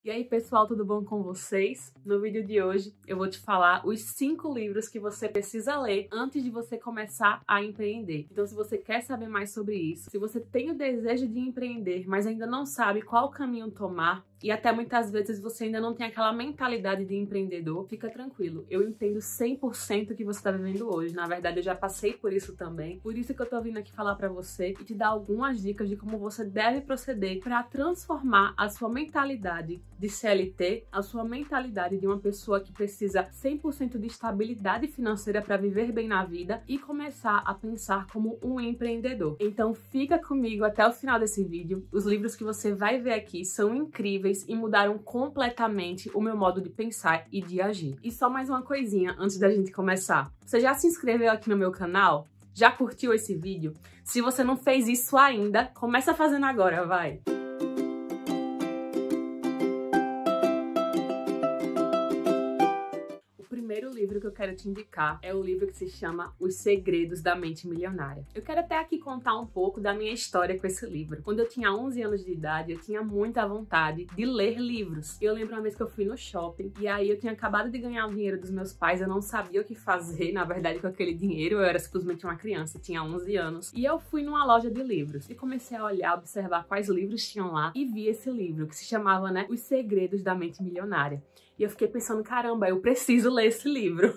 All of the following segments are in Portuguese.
E aí pessoal, tudo bom com vocês? No vídeo de hoje eu vou te falar os 5 livros que você precisa ler antes de você começar a empreender. Então se você quer saber mais sobre isso, se você tem o desejo de empreender, mas ainda não sabe qual caminho tomar, e até muitas vezes você ainda não tem aquela mentalidade de empreendedor, fica tranquilo. Eu entendo 100% o que você está vivendo hoje. Na verdade, eu já passei por isso também. Por isso que eu tô vindo aqui falar pra você e te dar algumas dicas de como você deve proceder para transformar a sua mentalidade de CLT, a sua mentalidade de uma pessoa que precisa 100% de estabilidade financeira para viver bem na vida e começar a pensar como um empreendedor. Então fica comigo até o final desse vídeo. Os livros que você vai ver aqui são incríveis e mudaram completamente o meu modo de pensar e de agir. E só mais uma coisinha antes da gente começar. Você já se inscreveu aqui no meu canal? Já curtiu esse vídeo? Se você não fez isso ainda, começa fazendo agora, vai! O primeiro livro que eu quero te indicar é o livro que se chama Os Segredos da Mente Milionária. Eu quero até aqui contar um pouco da minha história com esse livro. Quando eu tinha 11 anos de idade, eu tinha muita vontade de ler livros. Eu lembro uma vez que eu fui no shopping e aí eu tinha acabado de ganhar o dinheiro dos meus pais, eu não sabia o que fazer, na verdade, com aquele dinheiro. Eu era simplesmente uma criança, tinha 11 anos. E eu fui numa loja de livros e comecei a olhar, observar quais livros tinham lá e vi esse livro que se chamava, Os Segredos da Mente Milionária. E eu fiquei pensando, caramba, eu preciso ler esse livro.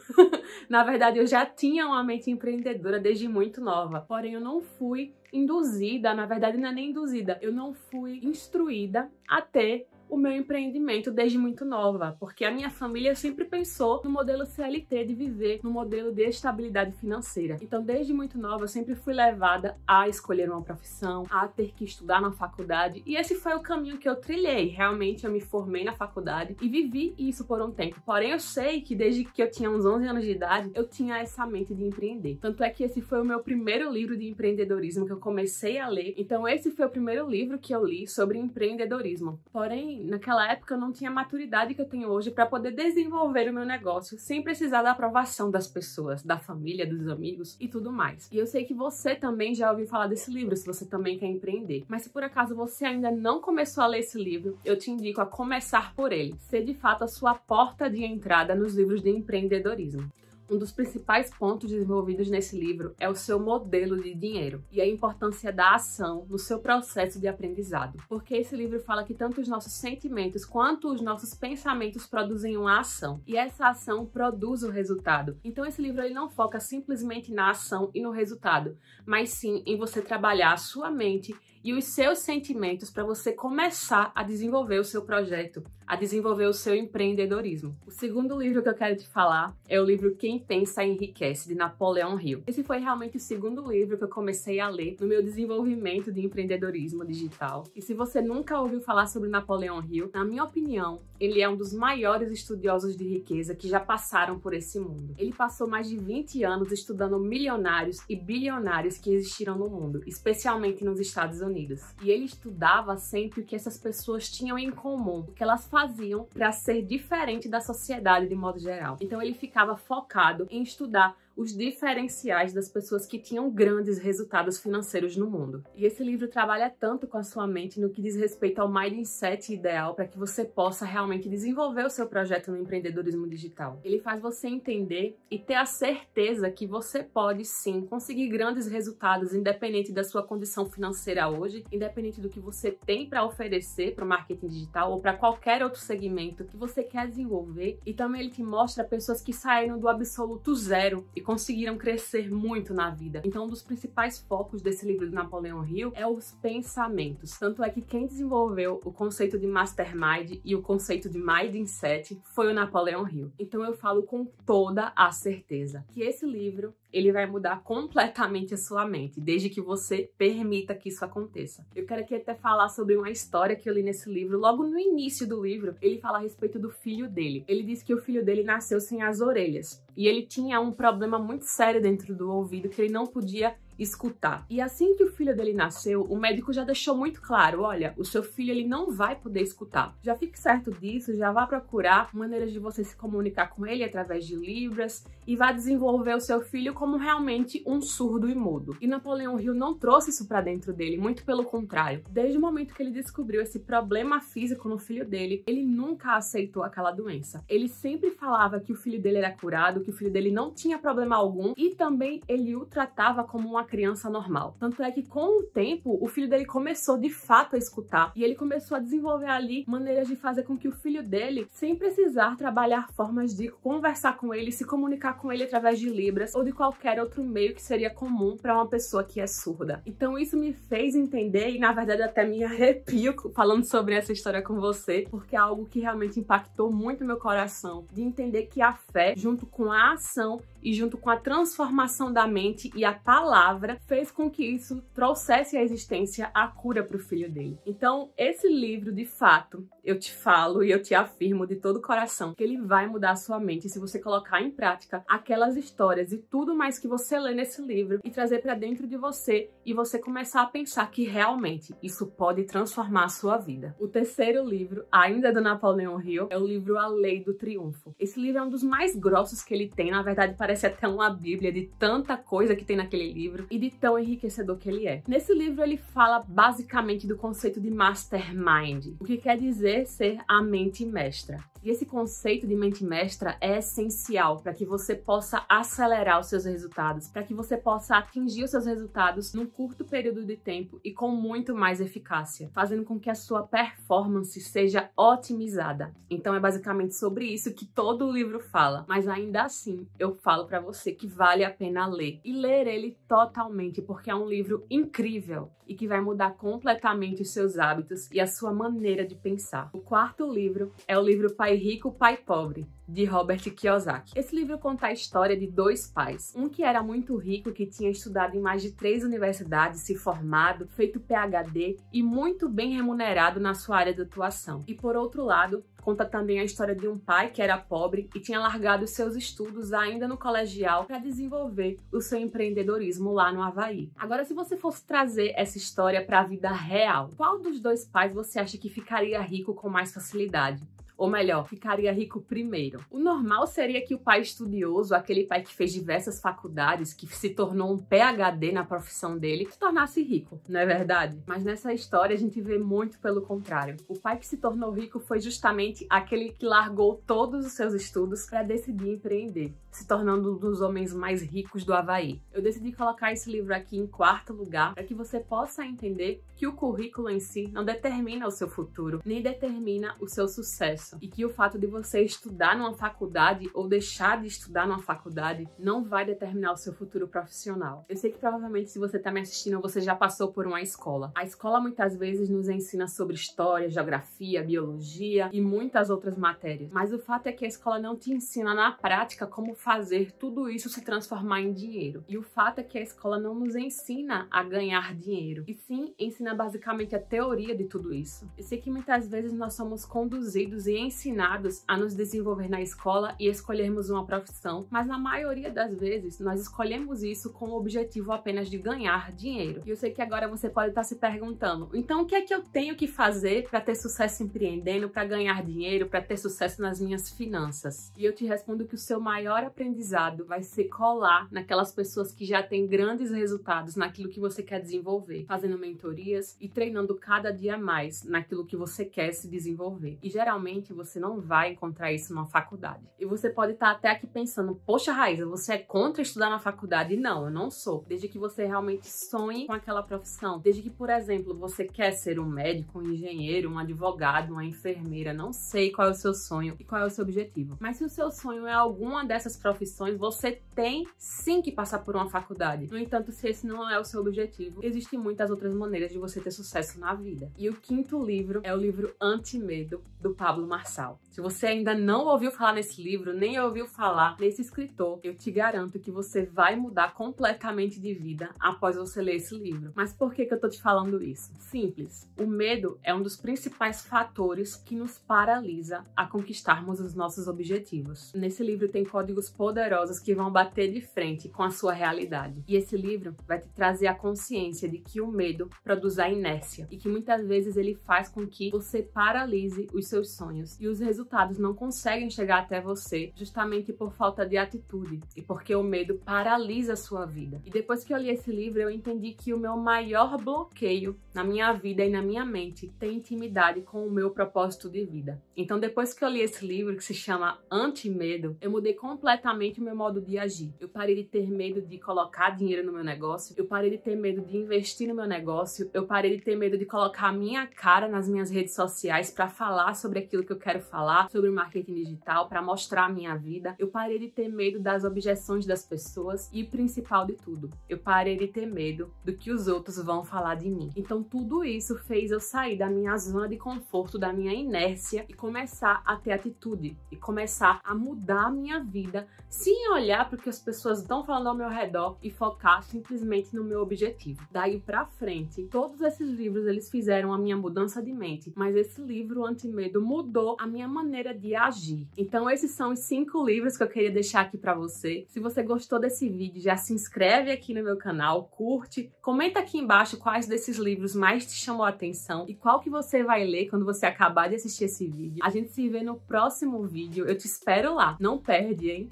Na verdade, eu já tinha uma mente empreendedora desde muito nova. Porém, eu não fui induzida, na verdade não é nem induzida, eu não fui instruída a ter o meu empreendimento desde muito nova, porque a minha família sempre pensou no modelo CLT de viver, no modelo de estabilidade financeira. Então, desde muito nova, eu sempre fui levada a escolher uma profissão, a ter que estudar na faculdade, e esse foi o caminho que eu trilhei. Realmente, eu me formei na faculdade e vivi isso por um tempo. Porém, eu sei que desde que eu tinha uns 11 anos de idade, eu tinha essa mente de empreender. Tanto é que esse foi o meu primeiro livro de empreendedorismo que eu comecei a ler. Então, esse foi o primeiro livro que eu li sobre empreendedorismo. Porém, naquela época eu não tinha a maturidade que eu tenho hoje para poder desenvolver o meu negócio sem precisar da aprovação das pessoas, da família, dos amigos e tudo mais. E eu sei que você também já ouviu falar desse livro, se você também quer empreender. Mas se por acaso você ainda não começou a ler esse livro, eu te indico a começar por ele. Ser de fato a sua porta de entrada nos livros de empreendedorismo. Um dos principais pontos desenvolvidos nesse livro é o seu modelo de dinheiro e a importância da ação no seu processo de aprendizado. Porque esse livro fala que tanto os nossos sentimentos quanto os nossos pensamentos produzem uma ação. E essa ação produz o resultado. Então esse livro ele não foca simplesmente na ação e no resultado, mas sim em você trabalhar a sua mente e os seus sentimentos para você começar a desenvolver o seu projeto, a desenvolver o seu empreendedorismo. O segundo livro que eu quero te falar é o livro Quem Pensa Enriquece, de Napoleão Hill. Esse foi realmente o segundo livro que eu comecei a ler no meu desenvolvimento de empreendedorismo digital. E se você nunca ouviu falar sobre Napoleão Hill, na minha opinião, ele é um dos maiores estudiosos de riqueza que já passaram por esse mundo. Ele passou mais de 20 anos estudando milionários e bilionários que existiram no mundo, especialmente nos Estados Unidos. E ele estudava sempre o que essas pessoas tinham em comum, o que elas faziam para ser diferente da sociedade de modo geral. Então ele ficava focado em estudar os diferenciais das pessoas que tinham grandes resultados financeiros no mundo. E esse livro trabalha tanto com a sua mente no que diz respeito ao mindset ideal para que você possa realmente desenvolver o seu projeto no empreendedorismo digital. Ele faz você entender e ter a certeza que você pode sim conseguir grandes resultados independente da sua condição financeira hoje, independente do que você tem para oferecer para o marketing digital ou para qualquer outro segmento que você quer desenvolver. E também ele te mostra pessoas que saíram do absoluto zero e conseguiram crescer muito na vida. Então, um dos principais focos desse livro de Napoleão Hill é os pensamentos. Tanto é que quem desenvolveu o conceito de Mastermind e o conceito de Mindset foi o Napoleão Hill. Então, eu falo com toda a certeza que esse livro ele vai mudar completamente a sua mente, desde que você permita que isso aconteça. Eu quero aqui até falar sobre uma história que eu li nesse livro. Logo no início do livro, ele fala a respeito do filho dele. Ele diz que o filho dele nasceu sem as orelhas e ele tinha um problema muito sério dentro do ouvido que ele não podia escutar. E assim que o filho dele nasceu, o médico já deixou muito claro, olha, o seu filho ele não vai poder escutar. Já fique certo disso, já vá procurar maneiras de você se comunicar com ele através de Libras e vá desenvolver o seu filho como realmente um surdo e mudo. E Napoleão Hill não trouxe isso pra dentro dele, muito pelo contrário. Desde o momento que ele descobriu esse problema físico no filho dele, ele nunca aceitou aquela doença. Ele sempre falava que o filho dele era curado, que o filho dele não tinha problema algum e também ele o tratava como uma criança normal. Tanto é que com o tempo, o filho dele começou de fato a escutar e ele começou a desenvolver ali maneiras de fazer com que o filho dele, sem precisar trabalhar formas de conversar com ele, se comunicar com ele através de Libras ou de qualquer outro meio que seria comum para uma pessoa que é surda. Então isso me fez entender e na verdade até me arrepio falando sobre essa história com você, porque é algo que realmente impactou muito meu coração, de entender que a fé, junto com a ação e junto com a transformação da mente e a palavra, fez com que isso trouxesse à existência a cura para o filho dele. Então, esse livro, de fato, eu te falo e eu te afirmo de todo o coração que ele vai mudar a sua mente se você colocar em prática aquelas histórias e tudo mais que você lê nesse livro e trazer para dentro de você e você começar a pensar que realmente isso pode transformar a sua vida. O terceiro livro, ainda do Napoleão Hill, é o livro A Lei do Triunfo. Esse livro é um dos mais grossos que ele tem, na verdade parece até uma bíblia de tanta coisa que tem naquele livro e de tão enriquecedor que ele é. Nesse livro ele fala basicamente do conceito de mastermind, o que quer dizer ser a mente mestra. E esse conceito de mente mestra é essencial para que você possa acelerar os seus resultados, para que você possa atingir os seus resultados num curto período de tempo e com muito mais eficácia, fazendo com que a sua performance seja otimizada. Então é basicamente sobre isso que todo o livro fala, mas ainda assim eu falo para você que vale a pena ler e ler ele totalmente, porque é um livro incrível e que vai mudar completamente os seus hábitos e a sua maneira de pensar. O quarto livro é o livro Pai Rico, Pai Pobre, de Robert Kiyosaki. Esse livro conta a história de dois pais. Um que era muito rico, que tinha estudado em mais de 3 universidades, se formado, feito PhD e muito bem remunerado na sua área de atuação. E por outro lado, conta também a história de um pai que era pobre e tinha largado seus estudos ainda no colegial para desenvolver o seu empreendedorismo lá no Havaí. Agora, se você fosse trazer essa história para a vida real, qual dos dois pais você acha que ficaria rico com mais facilidade? Ou melhor, ficaria rico primeiro. O normal seria que o pai estudioso, aquele pai que fez diversas faculdades, que se tornou um PhD na profissão dele, se tornasse rico, não é verdade? Mas nessa história a gente vê muito pelo contrário. O pai que se tornou rico foi justamente aquele que largou todos os seus estudos para decidir empreender, se tornando um dos homens mais ricos do Havaí. Eu decidi colocar esse livro aqui em quarto lugar para que você possa entender que o currículo em si não determina o seu futuro, nem determina o seu sucesso. E que o fato de você estudar numa faculdade ou deixar de estudar numa faculdade não vai determinar o seu futuro profissional. Eu sei que provavelmente se você está me assistindo, você já passou por uma escola. A escola muitas vezes nos ensina sobre história, geografia, biologia e muitas outras matérias. Mas o fato é que a escola não te ensina na prática como fazer tudo isso se transformar em dinheiro. E o fato é que a escola não nos ensina a ganhar dinheiro. E sim, ensina basicamente a teoria de tudo isso. Eu sei que muitas vezes nós somos conduzidos e ensinados a nos desenvolver na escola e escolhermos uma profissão, mas na maioria das vezes nós escolhemos isso com o objetivo apenas de ganhar dinheiro. E eu sei que agora você pode estar se perguntando, então o que é que eu tenho que fazer para ter sucesso empreendendo, para ganhar dinheiro, para ter sucesso nas minhas finanças? E eu te respondo que o seu maior aprendizado vai ser colar naquelas pessoas que já têm grandes resultados naquilo que você quer desenvolver, fazendo mentorias e treinando cada dia mais naquilo que você quer se desenvolver. E geralmente você não vai encontrar isso numa faculdade. E você pode estar até aqui pensando, poxa, Raíza, você é contra estudar na faculdade? Não, eu não sou. Desde que você realmente sonhe com aquela profissão. Desde que, por exemplo, você quer ser um médico, um engenheiro, um advogado, uma enfermeira, não sei qual é o seu sonho e qual é o seu objetivo. Mas se o seu sonho é alguma dessas profissões, você tem sim que passar por uma faculdade. No entanto, se esse não é o seu objetivo, existem muitas outras maneiras de você ter sucesso na vida. E o quinto livro é o livro Anti-Medo, do Pablo Marçal. Se você ainda não ouviu falar nesse livro, nem ouviu falar nesse escritor, eu te garanto que você vai mudar completamente de vida após você ler esse livro. Mas por que eu tô te falando isso? Simples. O medo é um dos principais fatores que nos paralisa a conquistarmos os nossos objetivos. Nesse livro tem códigos poderosos que vão bater de frente com a sua realidade. E esse livro vai te trazer a consciência de que o medo produz a inércia e que muitas vezes ele faz com que você paralise os seus sonhos e os resultados não conseguem chegar até você justamente por falta de atitude e porque o medo paralisa a sua vida. E depois que eu li esse livro, eu entendi que o meu maior bloqueio na minha vida e na minha mente tem intimidade com o meu propósito de vida. Então, depois que eu li esse livro, que se chama Anti-Medo, eu mudei completamente o meu modo de agir. Eu parei de ter medo de colocar dinheiro no meu negócio, eu parei de ter medo de investir no meu negócio, eu parei de ter medo de colocar a minha cara nas minhas redes sociais para falar sobre aquilo que eu quero falar, sobre marketing digital, para mostrar a minha vida. Eu parei de ter medo das objeções das pessoas e, principal de tudo, eu parei de ter medo do que os outros vão falar de mim. Então, tudo isso fez eu sair da minha zona de conforto, da minha inércia e começar a ter atitude e começar a mudar a minha vida sem olhar para o que as pessoas estão falando ao meu redor e focar simplesmente no meu objetivo. Daí pra frente, todos esses livros eles fizeram a minha mudança de mente, mas esse livro Anti-Medo mudou a minha maneira de agir. Então esses são os 5 livros que eu queria deixar aqui pra você. Se você gostou desse vídeo, já se inscreve aqui no meu canal, curte, comenta aqui embaixo quais desses livros mais te chamou a atenção e qual que você vai ler quando você acabar de assistir esse vídeo. A gente se vê no próximo vídeo, eu te espero lá. Não perde, hein?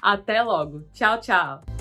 Até logo. Tchau, tchau!